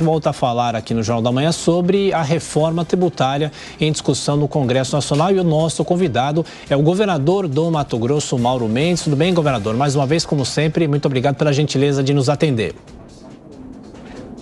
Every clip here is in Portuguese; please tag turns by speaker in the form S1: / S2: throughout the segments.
S1: Volta a falar aqui no Jornal da Manhã sobre a reforma tributária em discussão no Congresso Nacional, e o nosso convidado é o governador do Mato Grosso, Mauro Mendes. Tudo bem, governador? Mais uma vez, como sempre, muito obrigado pela gentileza de nos atender.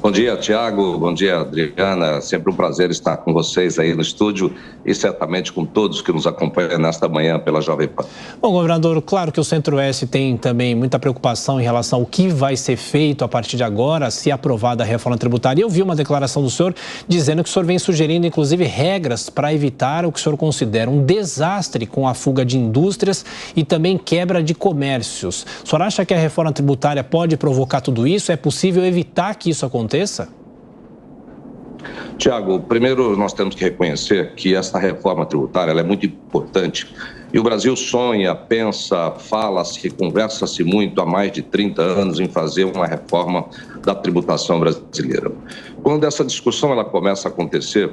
S2: Bom dia, Tiago. Bom dia, Adriana. Sempre um prazer estar com vocês aí no estúdio e certamente com todos que nos acompanham nesta manhã pela Jovem Pan.
S1: Bom, governador, claro que o Centro-Oeste tem também muita preocupação em relação ao que vai ser feito a partir de agora, se aprovada a reforma tributária. Eu vi uma declaração do senhor dizendo que o senhor vem sugerindo, inclusive, regras para evitar o que o senhor considera um desastre com a fuga de indústrias e também quebra de comércios. O senhor acha que a reforma tributária pode provocar tudo isso? É possível evitar que isso aconteça?
S2: Tiago, primeiro nós temos que reconhecer que essa reforma tributária ela é muito importante e o Brasil sonha, pensa, fala-se, conversa-se muito há mais de 30 anos em fazer uma reforma da tributação brasileira. Quando essa discussão ela começa a acontecer,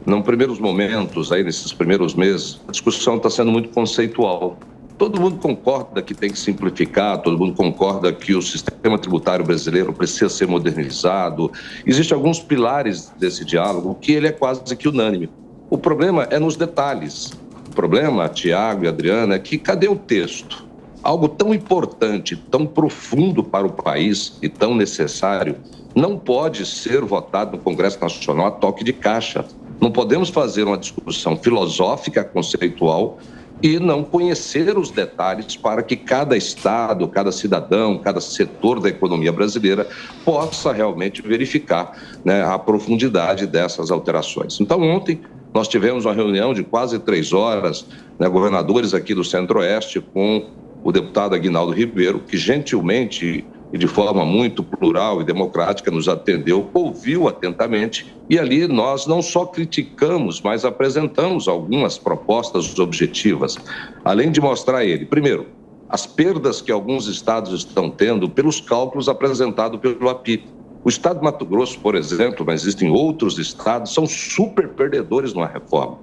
S2: nos primeiros momentos, aí nesses primeiros meses, a discussão está sendo muito conceitual. Todo mundo concorda que tem que simplificar, todo mundo concorda que o sistema tributário brasileiro precisa ser modernizado. Existem alguns pilares desse diálogo que ele é quase que unânime. O problema é nos detalhes. O problema, Tiago e Adriana, é que cadê o texto? Algo tão importante, tão profundo para o país e tão necessário, não pode ser votado no Congresso Nacional a toque de caixa. Não podemos fazer uma discussão filosófica, conceitual, e não conhecer os detalhes para que cada estado, cada cidadão, cada setor da economia brasileira possa realmente verificar, né, a profundidade dessas alterações. Então, ontem nós tivemos uma reunião de quase 3 horas, né, governadores aqui do Centro-Oeste com o deputado Aguinaldo Ribeiro, que gentilmente e de forma muito plural e democrática nos atendeu, ouviu atentamente, e ali nós não só criticamos, mas apresentamos algumas propostas objetivas, além de mostrar a ele, primeiro, as perdas que alguns estados estão tendo pelos cálculos apresentados pelo API. O estado de Mato Grosso, por exemplo, mas existem outros estados, são super perdedores numa reforma.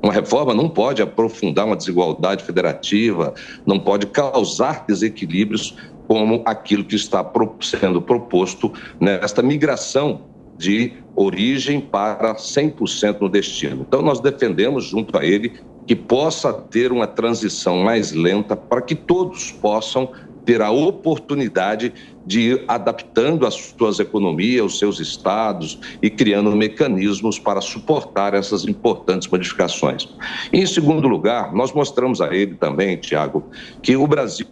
S2: Uma reforma não pode aprofundar uma desigualdade federativa, não pode causar desequilíbrios como aquilo que está sendo proposto nesta migração de origem para 100% no destino. Então, nós defendemos junto a ele que possa ter uma transição mais lenta para que todos possam ter a oportunidade de ir adaptando as suas economias, os seus estados e criando mecanismos para suportar essas importantes modificações. E, em segundo lugar, nós mostramos a ele também, Tiago, que o Brasil,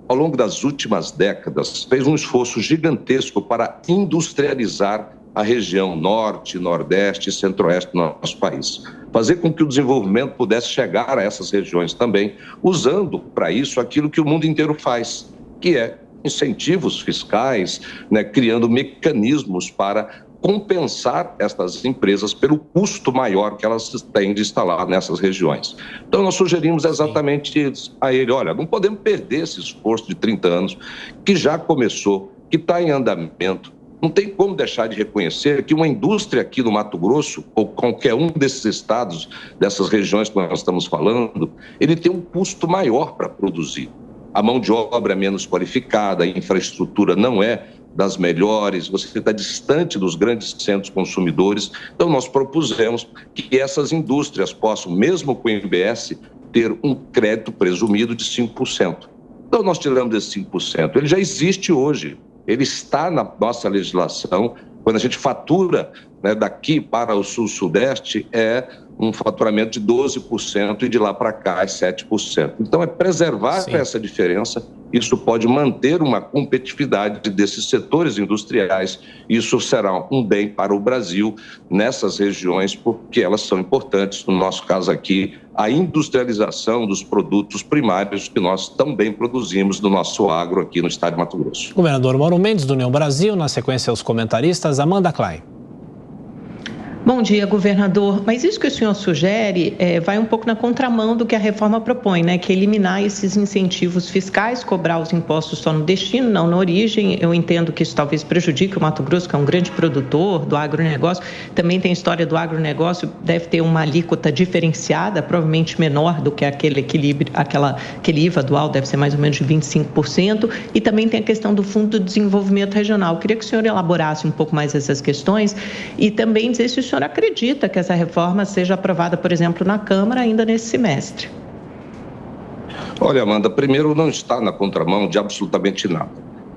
S2: ao longo das últimas décadas, fez um esforço gigantesco para industrializar a região norte, nordeste e centro-oeste do nosso país. Fazer com que o desenvolvimento pudesse chegar a essas regiões também, usando para isso aquilo que o mundo inteiro faz, que é incentivos fiscais, né, criando mecanismos para compensar estas empresas pelo custo maior que elas têm de instalar nessas regiões. Então, nós sugerimos exatamente a ele, olha, não podemos perder esse esforço de 30 anos, que já começou, que está em andamento. Não tem como deixar de reconhecer que uma indústria aqui no Mato Grosso, ou qualquer um desses estados, dessas regiões que nós estamos falando, ele tem um custo maior para produzir. A mão de obra é menos qualificada, a infraestrutura não é das melhores, você está distante dos grandes centros consumidores. Então, nós propusemos que essas indústrias possam, mesmo com o IBS, ter um crédito presumido de 5%. Então, nós tiramos esse 5%. Ele já existe hoje, ele está na nossa legislação. Quando a gente fatura, né, daqui para o sul-sudeste, é um faturamento de 12% e de lá para cá é 7%. Então, é preservar essa diferença. Isso pode manter uma competitividade desses setores industriais. Isso será um bem para o Brasil nessas regiões, porque elas são importantes, no nosso caso aqui, a industrialização dos produtos primários que nós também produzimos no nosso agro aqui no estado de Mato Grosso.
S1: Governador Mauro Mendes, do União Brasil, na sequência os comentaristas, Amanda Klein.
S3: Bom dia, governador. Mas isso que o senhor sugere vai um pouco na contramão do que a reforma propõe, né? Que é eliminar esses incentivos fiscais, cobrar os impostos só no destino, não na origem. Eu entendo que isso talvez prejudique o Mato Grosso, que é um grande produtor do agronegócio. Também tem a história do agronegócio, deve ter uma alíquota diferenciada, provavelmente menor do que aquele IVA dual, deve ser mais ou menos de 25%. E também tem a questão do Fundo de Desenvolvimento Regional. Eu queria que o senhor elaborasse um pouco mais essas questões e também dizer se o senhor acredita que essa reforma seja aprovada, por exemplo, na Câmara ainda nesse semestre.
S2: Olha, Amanda, primeiro não está na contramão de absolutamente nada.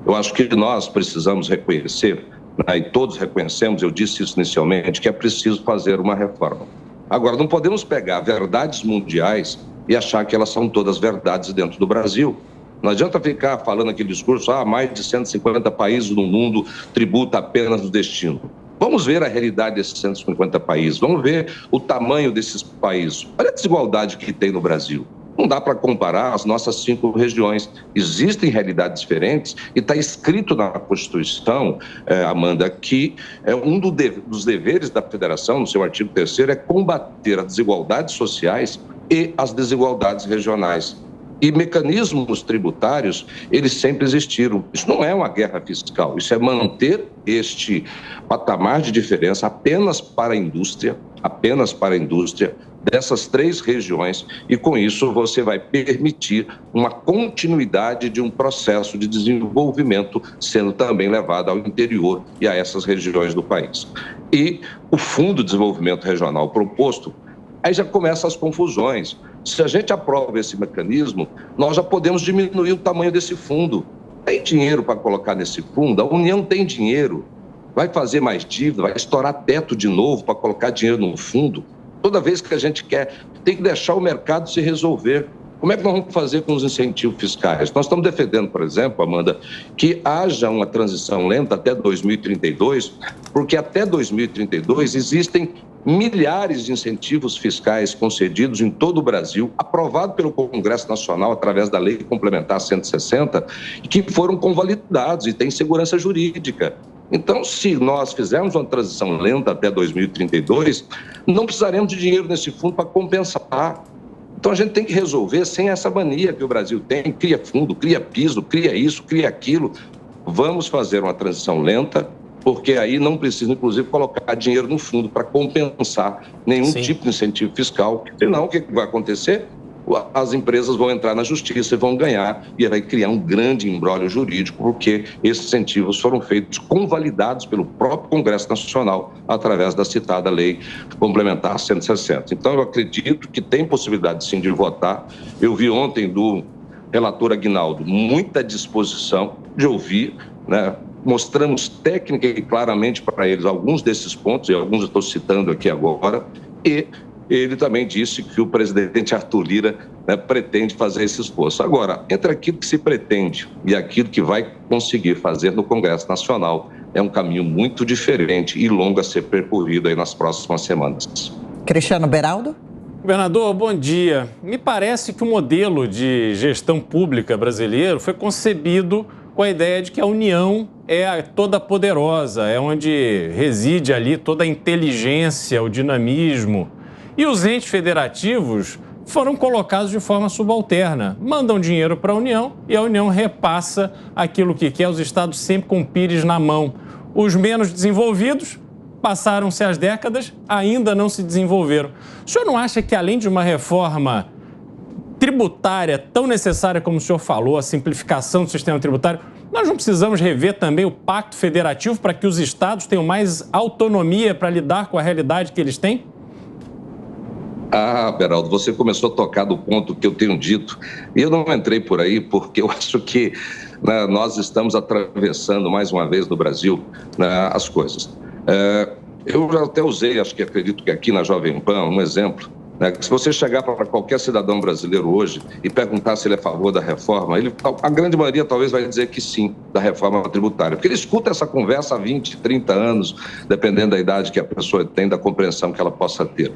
S2: Eu acho que nós precisamos reconhecer, né, e todos reconhecemos, eu disse isso inicialmente, que é preciso fazer uma reforma. Agora, não podemos pegar verdades mundiais e achar que elas são todas verdades dentro do Brasil. Não adianta ficar falando aquele discurso, mais de 150 países no mundo tributam apenas no destino. Vamos ver a realidade desses 150 países, vamos ver o tamanho desses países. Olha a desigualdade que tem no Brasil. Não dá para comparar as nossas 5 regiões. Existem realidades diferentes e está escrito na Constituição, Amanda, que um dos deveres da Federação, no seu artigo 3º, é combater as desigualdades sociais e as desigualdades regionais. E mecanismos tributários, eles sempre existiram. Isso não é uma guerra fiscal, isso é manter este patamar de diferença apenas para a indústria dessas 3 regiões, e com isso você vai permitir uma continuidade de um processo de desenvolvimento sendo também levado ao interior e a essas regiões do país. E o Fundo de Desenvolvimento Regional proposto, aí já começam as confusões. Se a gente aprova esse mecanismo, nós já podemos diminuir o tamanho desse fundo. Tem dinheiro para colocar nesse fundo? A União tem dinheiro. Vai fazer mais dívida, vai estourar teto de novo para colocar dinheiro no fundo? Toda vez que a gente quer, tem que deixar o mercado se resolver. Como é que nós vamos fazer com os incentivos fiscais? Nós estamos defendendo, por exemplo, Amanda, que haja uma transição lenta até 2032, porque até 2032 existem milhares de incentivos fiscais concedidos em todo o Brasil, aprovado pelo Congresso Nacional através da Lei Complementar 160, que foram convalidados e têm segurança jurídica. Então, se nós fizermos uma transição lenta até 2032, não precisaremos de dinheiro nesse fundo para compensar. Então, a gente tem que resolver sem essa mania que o Brasil tem, cria fundo, cria piso, cria isso, cria aquilo. Vamos fazer uma transição lenta, porque aí não precisa, inclusive, colocar dinheiro no fundo para compensar nenhum tipo de incentivo fiscal. Senão, o que vai acontecer? As empresas vão entrar na justiça e vão ganhar, e vai criar um grande imbróglio jurídico, porque esses incentivos foram feitos, convalidados pelo próprio Congresso Nacional, através da citada Lei Complementar 160. Então, eu acredito que tem possibilidade, sim, de votar. Eu vi ontem do relator Aguinaldo muita disposição de ouvir, né? Mostramos técnica e claramente para eles alguns desses pontos, e alguns eu estou citando aqui agora, e ele também disse que o presidente Arthur Lira, né, pretende fazer esse esforço. Agora, entre aquilo que se pretende e aquilo que vai conseguir fazer no Congresso Nacional, é um caminho muito diferente e longo a ser percorrido aí nas próximas semanas.
S4: Cristiano Beraldo?
S5: Governador, bom dia. Me parece que o modelo de gestão pública brasileiro foi concebido com a ideia de que a União é toda poderosa, é onde reside ali toda a inteligência, o dinamismo. E os entes federativos foram colocados de forma subalterna. Mandam dinheiro para a União e a União repassa aquilo que quer, os estados sempre com o pires na mão. Os menos desenvolvidos passaram-se as décadas, ainda não se desenvolveram. O senhor não acha que, além de uma reforma tributária tão necessária como o senhor falou, a simplificação do sistema tributário, nós não precisamos rever também o pacto federativo para que os estados tenham mais autonomia para lidar com a realidade que eles têm?
S2: Beraldo, você começou a tocar do ponto que eu tenho dito, e eu não entrei por aí porque eu acho que, né, nós estamos atravessando mais uma vez no Brasil, né, as coisas. Eu já até usei, acredito que aqui na Jovem Pan, um exemplo, né, que se você chegar para qualquer cidadão brasileiro hoje e perguntar se ele é a favor da reforma, a grande maioria talvez vai dizer que sim, da reforma tributária, porque ele escuta essa conversa há 20, 30 anos, dependendo da idade que a pessoa tem, da compreensão que ela possa ter.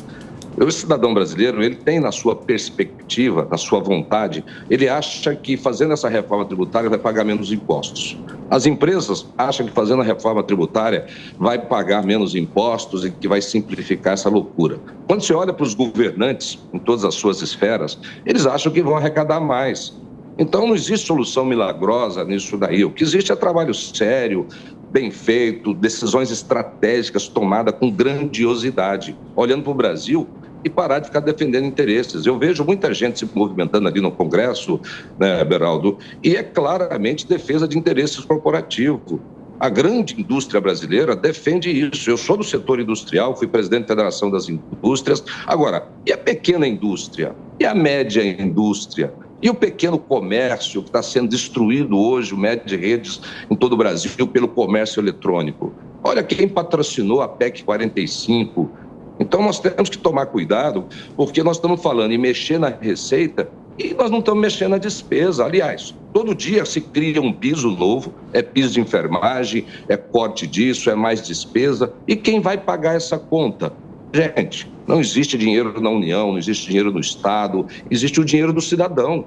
S2: O cidadão brasileiro, ele tem na sua perspectiva, na sua vontade, ele acha que fazendo essa reforma tributária vai pagar menos impostos. As empresas acham que fazendo a reforma tributária vai pagar menos impostos e que vai simplificar essa loucura. Quando você olha para os governantes, em todas as suas esferas, eles acham que vão arrecadar mais. Então, não existe solução milagrosa nisso daí. O que existe é trabalho sério, bem feito, decisões estratégicas tomadas com grandiosidade, olhando para o Brasil e parar de ficar defendendo interesses. Eu vejo muita gente se movimentando ali no Congresso, né, Beraldo, e é claramente defesa de interesses corporativos. A grande indústria brasileira defende isso. Eu sou do setor industrial, fui presidente da Federação das Indústrias. Agora, e a pequena indústria? E a média indústria? E o pequeno comércio que está sendo destruído hoje, o médio de redes em todo o Brasil, pelo comércio eletrônico? Olha quem patrocinou a PEC 45. Então, nós temos que tomar cuidado, porque nós estamos falando em mexer na receita e nós não estamos mexendo na despesa. Aliás, todo dia se cria um piso novo, é piso de enfermagem, é corte disso, é mais despesa. E quem vai pagar essa conta? Gente, não existe dinheiro na União, não existe dinheiro no Estado, existe o dinheiro do cidadão,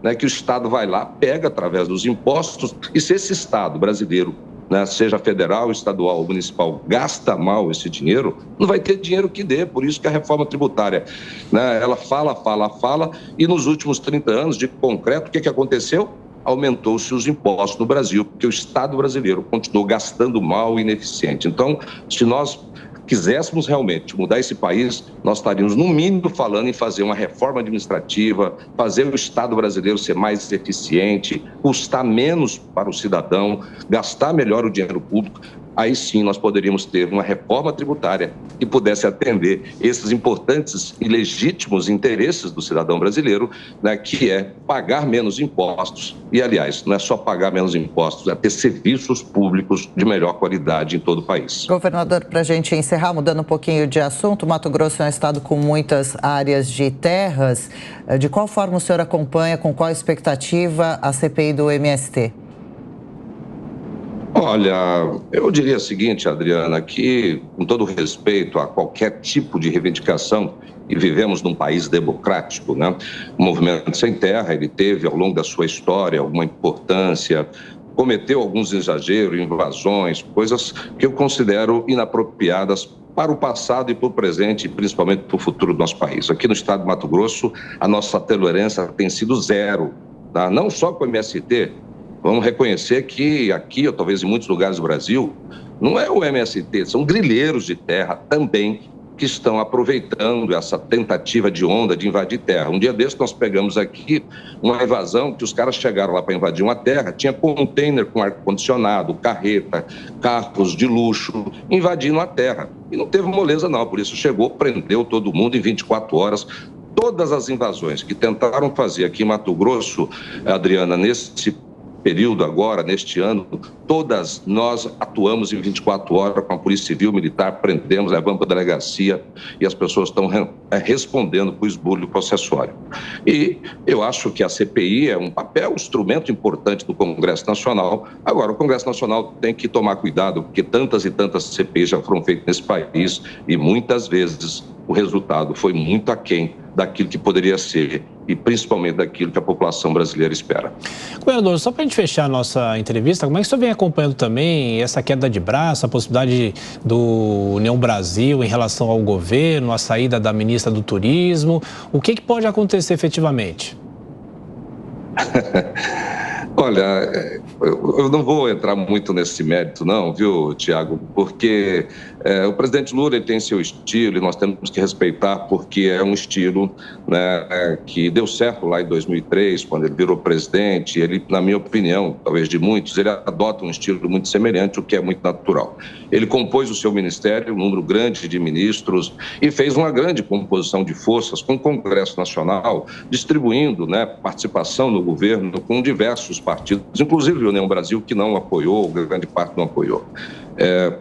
S2: né, que o Estado vai lá, pega através dos impostos, e se esse Estado brasileiro, né, seja federal, estadual ou municipal, gasta mal esse dinheiro, não vai ter dinheiro que dê. Por isso que a reforma tributária, né, ela fala, e nos últimos 30 anos, de concreto, o que aconteceu? Aumentou-se os impostos no Brasil, porque o Estado brasileiro continuou gastando mal e ineficiente. Então, se nós quiséssemos realmente mudar esse país, nós estaríamos, no mínimo, falando em fazer uma reforma administrativa, fazer o Estado brasileiro ser mais eficiente, custar menos para o cidadão, gastar melhor o dinheiro público. Aí sim nós poderíamos ter uma reforma tributária que pudesse atender esses importantes e legítimos interesses do cidadão brasileiro, né, que é pagar menos impostos. E, aliás, não é só pagar menos impostos, é ter serviços públicos de melhor qualidade em todo o país.
S4: Governador, para a gente encerrar, mudando um pouquinho de assunto, Mato Grosso é um estado com muitas áreas de terras. De qual forma o senhor acompanha, com qual expectativa, a CPI do MST?
S2: Olha, eu diria o seguinte, Adriana, que com todo respeito a qualquer tipo de reivindicação, e vivemos num país democrático, né? O Movimento Sem Terra, ele teve ao longo da sua história alguma importância, cometeu alguns exageros, invasões, coisas que eu considero inapropriadas para o passado e para o presente, e principalmente para o futuro do nosso país. Aqui no estado de Mato Grosso, a nossa tolerância tem sido zero, tá? Não só com o MST. Vamos reconhecer que aqui, ou talvez em muitos lugares do Brasil, não é o MST, são grileiros de terra também que estão aproveitando essa tentativa de onda de invadir terra. Um dia desse nós pegamos aqui uma invasão que os caras chegaram lá para invadir uma terra, tinha container com ar-condicionado, carreta, carros de luxo, invadindo a terra. E não teve moleza não, por isso chegou, prendeu todo mundo em 24 horas. Todas as invasões que tentaram fazer aqui em Mato Grosso, Adriana, nesse período agora, neste ano, todas nós atuamos em 24 horas com a Polícia Civil, Militar, prendemos, levamos para a delegacia e as pessoas estão respondendo por esbulho processuário. E eu acho que a CPI é um papel, um instrumento importante do Congresso Nacional. Agora, o Congresso Nacional tem que tomar cuidado, porque tantas e tantas CPIs já foram feitas nesse país e muitas vezes o resultado foi muito aquém daquilo que poderia ser e principalmente daquilo que a população brasileira espera.
S1: Governador, só para a gente fechar a nossa entrevista, como é que o senhor vem acompanhando também essa queda de braço, a possibilidade do União Brasil em relação ao governo, a saída da ministra do Turismo? O que pode acontecer efetivamente?
S2: Olha, eu não vou entrar muito nesse mérito não, viu, Tiago, porque o presidente Lula ele tem seu estilo e nós temos que respeitar porque é um estilo, né, que deu certo lá em 2003, quando ele virou presidente. Ele, na minha opinião, talvez de muitos, ele adota um estilo muito semelhante, o que é muito natural. Ele compôs o seu ministério, um número grande de ministros, e fez uma grande composição de forças com o Congresso Nacional, distribuindo, né, participação no governo com diversos partidos, inclusive a União Brasil, que não apoiou, grande parte não apoiou.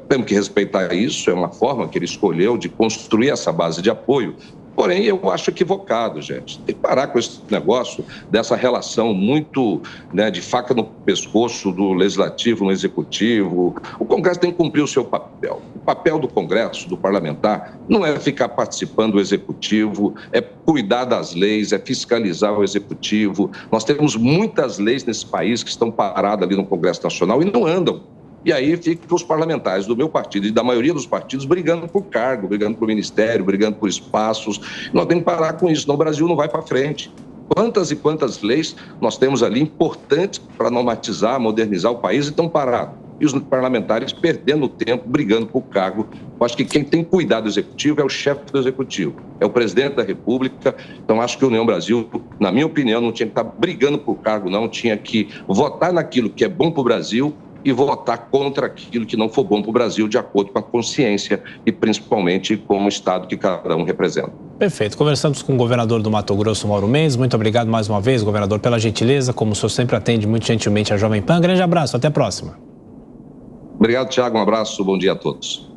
S2: Temos que respeitar isso, é uma forma que ele escolheu de construir essa base de apoio Porém, eu acho equivocado, gente. Tem que parar com esse negócio dessa relação muito, né, de faca no pescoço do legislativo no executivo. O Congresso tem que cumprir o seu papel. O papel do Congresso, do parlamentar, não é ficar participando do executivo, é cuidar das leis, é fiscalizar o executivo. Nós temos muitas leis nesse país que estão paradas ali no Congresso Nacional e não andam. E aí ficam os parlamentares do meu partido e da maioria dos partidos brigando por cargo, brigando por ministério, brigando por espaços. Nós temos que parar com isso, senão o Brasil não vai para frente. Quantas e quantas leis nós temos ali importantes para normatizar, modernizar o país e estão parados. E os parlamentares perdendo tempo, brigando por cargo. Eu acho que quem tem que cuidar do executivo é o chefe do executivo, é o presidente da República. Então, acho que a União Brasil, na minha opinião, não tinha que estar brigando por cargo, não. Tinha que votar naquilo que é bom para o Brasil e votar contra aquilo que não for bom para o Brasil, de acordo com a consciência e principalmente com o Estado que cada um representa.
S1: Perfeito. Conversamos com o governador do Mato Grosso, Mauro Mendes. Muito obrigado mais uma vez, governador, pela gentileza. Como o senhor sempre atende muito gentilmente a Jovem Pan. Grande abraço, até a próxima.
S2: Obrigado, Thiago. Um abraço, bom dia a todos.